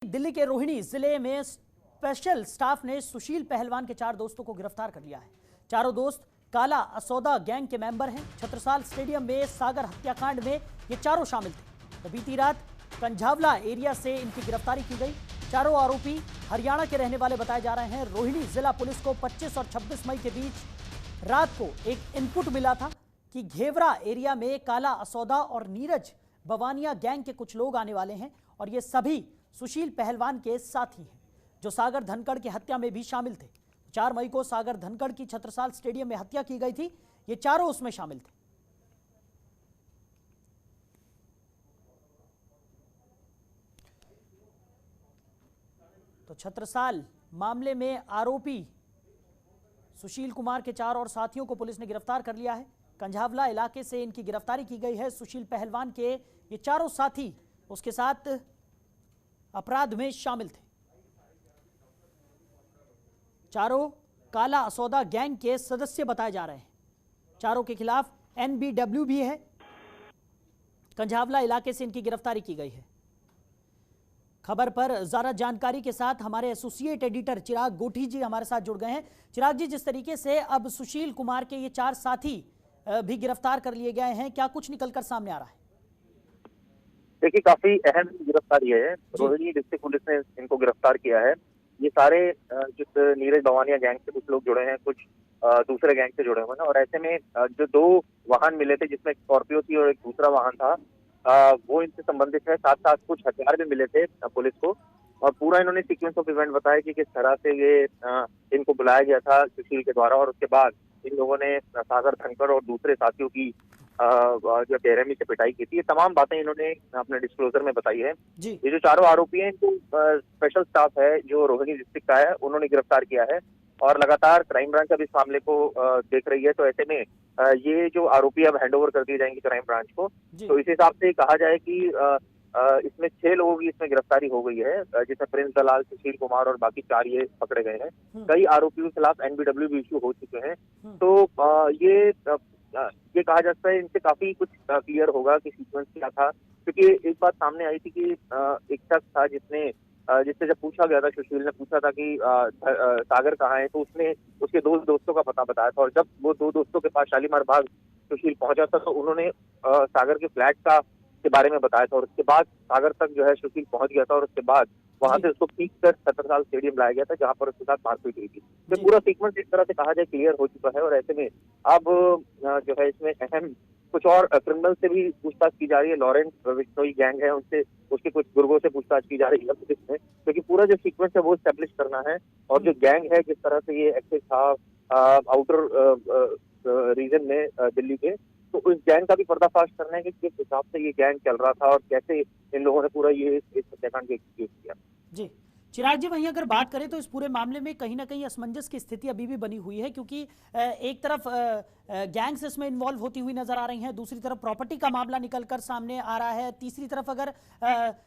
दिल्ली के रोहिणी जिले में स्पेशल स्टाफ ने सुशील पहलवान के 4 दोस्तों को गिरफ्तार कर लिया है। चारों दोस्त काला असौदा गैंग के मेंबर हैं। छत्रसाल स्टेडियम में सागर हत्याकांड में ये चारों शामिल थे। तो बीती रात कंझावला एरिया से इनकी गिरफ्तारी की गई। चारों आरोपी हरियाणा के रहने वाले बताए जा रहे हैं। रोहिणी जिला पुलिस को 25 और 26 मई के बीच रात को एक इनपुट मिला था कि घेवरा एरिया में काला असौदा और नीरज बवानिया गैंग के कुछ लोग आने वाले हैं और ये सभी सुशील पहलवान के साथी हैं जो सागर धनखड़ की हत्या में भी शामिल थे। 4 मई को सागर धनखड़ की छत्रसाल स्टेडियम में हत्या की गई थी। ये चारों उसमें शामिल थे। तो छत्रसाल मामले में आरोपी सुशील कुमार के 4 और साथियों को पुलिस ने गिरफ्तार कर लिया है। कंझावला इलाके से इनकी गिरफ्तारी की गई है। सुशील पहलवान के ये चारों साथी उसके साथ अपराध में शामिल थे। चारों काला असौदा गैंग के सदस्य बताए जा रहे हैं। चारों के खिलाफ NBW भी है। कंझावला इलाके से इनकी गिरफ्तारी की गई है। खबर पर ज्यादा जानकारी के साथ हमारे एसोसिएट एडिटर चिराग गोठी जी हमारे साथ जुड़ गए हैं। चिराग जी, जिस तरीके से अब सुशील कुमार के ये 4 साथी भी गिरफ्तार कर लिए गए हैं, क्या कुछ निकलकर सामने आ रहा है? देखिए, काफी अहम गिरफ्तारी है। रोहिणी डिस्ट्रिक्ट पुलिस ने इनको गिरफ्तार किया है। ये सारे जिस नीरज बवानिया गैंग से कुछ लोग जुड़े हैं, कुछ दूसरे गैंग से जुड़े हुए हैं। और ऐसे में जो 2 वाहन मिले थे, जिसमें एक स्कॉर्पियो थी और एक दूसरा वाहन था, वो इनसे संबंधित है। साथ साथ कुछ हथियार भी मिले थे पुलिस को। और पूरा इन्होंने सीक्वेंस ऑफ इवेंट बताया कि किस तरह से ये इनको बुलाया गया था सुशील के द्वारा, और उसके बाद इन लोगों ने सागर धनखड़ और दूसरे साथियों की जो बेरहमी से पिटाई की थी। ये तमाम बातें इन्होंने अपने डिस्क्लोजर में बताई है। ये जो चारों आरोपी हैं, इनको स्पेशल स्टाफ है जो रोहिणी डिस्ट्रिक्ट का है, उन्होंने गिरफ्तार किया है और लगातार क्राइम ब्रांच अब इस मामले को देख रही है। तो ऐसे में ये जो आरोपी अब हैंडओवर कर दिए जाएंगे क्राइम ब्रांच को। तो इस हिसाब से कहा जाए कि इसमें 6 लोगों की इसमें गिरफ्तारी हो गई है, जिसमें प्रिंस दलाल, सुशील कुमार और बाकी 4 ये पकड़े गए हैं। कई आरोपियों के खिलाफ NBW भी इश्यू हो चुके हैं। तो ये कहा जा सकता है इनसे काफी कुछ क्लियर होगा कि सीक्वेंस क्या था। क्योंकि एक बात सामने आई थी कि एक शख्स था जिससे जब पूछा गया था, सुशील ने पूछा था कि सागर कहाँ है, तो उसने उसके 2 दोस्तों का पता बताया था। और जब वो 2 दोस्तों के पास शालीमार बाग सुशील पहुंचा था, तो उन्होंने सागर के फ्लैट के बारे में बताया था। और उसके बाद सागर तक जो है सुशील पहुंच गया था और उसके बाद वहां से उसको खींच कर छत्रसाल स्टेडियम लाया गया था, जहां पर उसके साथ मारपीट हुई थी। तो पूरा सीक्वेंस एक तरह से कहा जाए क्लियर हो चुका है। और ऐसे में अब जो है इसमें अहम कुछ और क्रिमिनल से भी पूछताछ की जा रही है। लॉरेंस विश्नोई गैंग है, उनसे उसके कुछ गुर्गों से पूछताछ की जा रही है पुलिस में, क्योंकि पूरा जो सीक्वेंस है वो स्टैब्लिश करना है। और जो गैंग है, जिस तरह से ये एक्टिव था आउटर रीजन में दिल्ली के, तो उस गैंग का भी पर्दाफाश करना है कि किस हिसाब से ये गैंग चल रहा था और कैसे इन लोगों ने पूरा ये इस हत्याकांड को एग्जीक्यूट किया। जी चिराग जी, वहीं अगर बात करें तो इस पूरे मामले में कहीं ना कहीं असमंजस की स्थिति अभी भी बनी हुई है, क्योंकि एक तरफ गैंग्स इसमें इन्वॉल्व होती हुई नजर आ रही हैं, दूसरी तरफ प्रॉपर्टी का मामला निकलकर सामने आ रहा है, तीसरी तरफ अगर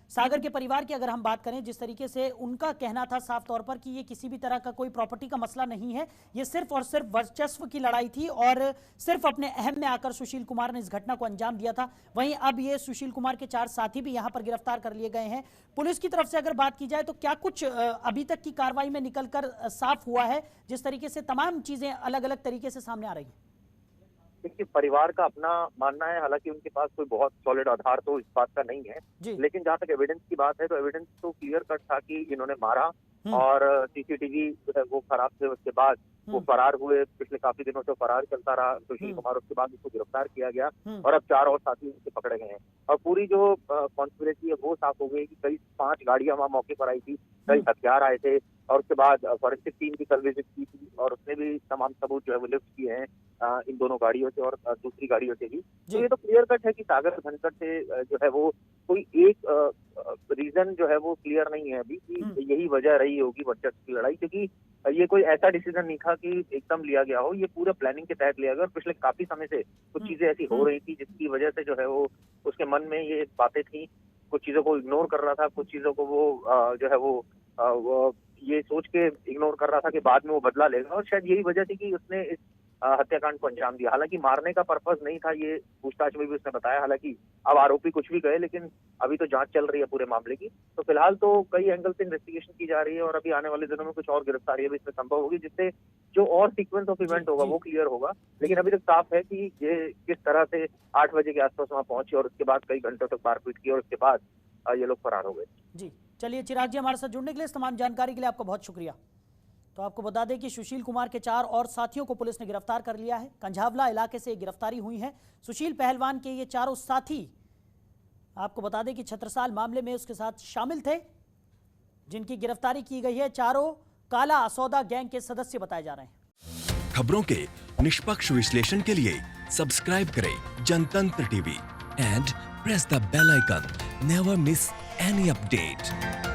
सागर के परिवार की अगर हम बात करें, जिस तरीके से उनका कहना था साफ तौर पर कि ये किसी भी तरह का कोई प्रॉपर्टी का मसला नहीं है, ये सिर्फ और सिर्फ वर्चस्व की लड़ाई थी और सिर्फ अपने अहम में आकर सुशील कुमार ने इस घटना को अंजाम दिया था। वहीं अब ये सुशील कुमार के 4 साथी भी यहां पर गिरफ्तार कर लिए गए हैं। पुलिस की तरफ से अगर बात की जाए तो क्या कुछ अभी तक की कार्रवाई में निकलकर साफ हुआ है, जिस तरीके से तमाम चीजें अलग अलग तरीके से सामने आ रही हैं? देखिए, परिवार का अपना मानना है, हालांकि उनके पास कोई बहुत सॉलिड आधार तो इस बात का नहीं है, लेकिन जहां तक एविडेंस की बात है तो एविडेंस तो क्लियर कट था कि इन्होंने मारा और सीसीटीवी जो है वो खराब थे। उसके बाद वो फरार हुए। पिछले काफी दिनों से फरार चलता रहा सुशील कुमार। उसके बाद उसको गिरफ्तार किया गया और अब 4 और साथी उससे पकड़े गए हैं। और पूरी जो कॉन्स्पिरेसी है वो साफ हो गई कि कई 5 गाड़ियां वहां मौके पर आई थी, कई हथियार आए थे। और उसके बाद फॉरेंसिक टीम की कल विजिट की थी और उसने भी तमाम सबूत जो है वो लिफ्ट किए हैं इन दोनों गाड़ियों से और दूसरी गाड़ियों से भी। तो ये तो क्लियर कट है कि सागर धनखड़ से जो है वो कोई एक रीजन जो है वो क्लियर नहीं है अभी कि यही वजह रही होगी वर्चस्व की लड़ाई। क्योंकि ये कोई ऐसा डिसीजन नहीं था कि एकदम लिया गया हो, ये पूरा प्लानिंग के तहत लिया गया। और पिछले काफी समय से कुछ चीजें ऐसी हो रही थी जिसकी वजह से जो है वो उसके मन में ये बातें थी, कुछ चीजों को इग्नोर कर रहा था, कुछ चीजों को वो जो है वो ये सोच के इग्नोर कर रहा था कि बाद में वो बदला लेगा। और शायद यही वजह थी कि उसने इस हत्याकांड को अंजाम दिया। हालांकि मारने का पर्पस नहीं था, ये पूछताछ में भी उसने बताया। हालांकि अब आरोपी कुछ भी गए, लेकिन अभी तो जांच चल रही है पूरे मामले की। तो फिलहाल तो कई एंगल से इन्वेस्टिगेशन की जा रही है और अभी आने वाले दिनों में कुछ और गिरफ्तारियां भी इसमें संभव होगी, जिससे जो और सीक्वेंस ऑफ इवेंट होगा वो क्लियर होगा। लेकिन अभी तक साफ है कि ये किस तरह से 8 बजे के आसपास वहां पहुंचे और उसके बाद कई घंटों तक मारपीट की और उसके बाद ये लोग फरार हो गए। जी चलिए चिराग जी, हमारे साथ जुड़ने के लिए, इस तमाम जानकारी के लिए आपका बहुत शुक्रिया। तो आपको बता दें कि सुशील कुमार के 4 और साथियों को पुलिस ने गिरफ्तार कर लिया है। कंझावला इलाके से गिरफ्तारी हुई है। सुशील पहलवान के ये चारों साथी, आपको बता दें कि छत्रसाल मामले में उसके साथ शामिल थे, जिनकी गिरफ्तारी की गई है। चारों काला असौदा गैंग के सदस्य बताए जा रहे हैं। खबरों के निष्पक्ष विश्लेषण के लिए सब्सक्राइब करें Jantantra TV and press the bell icon. Never miss any update.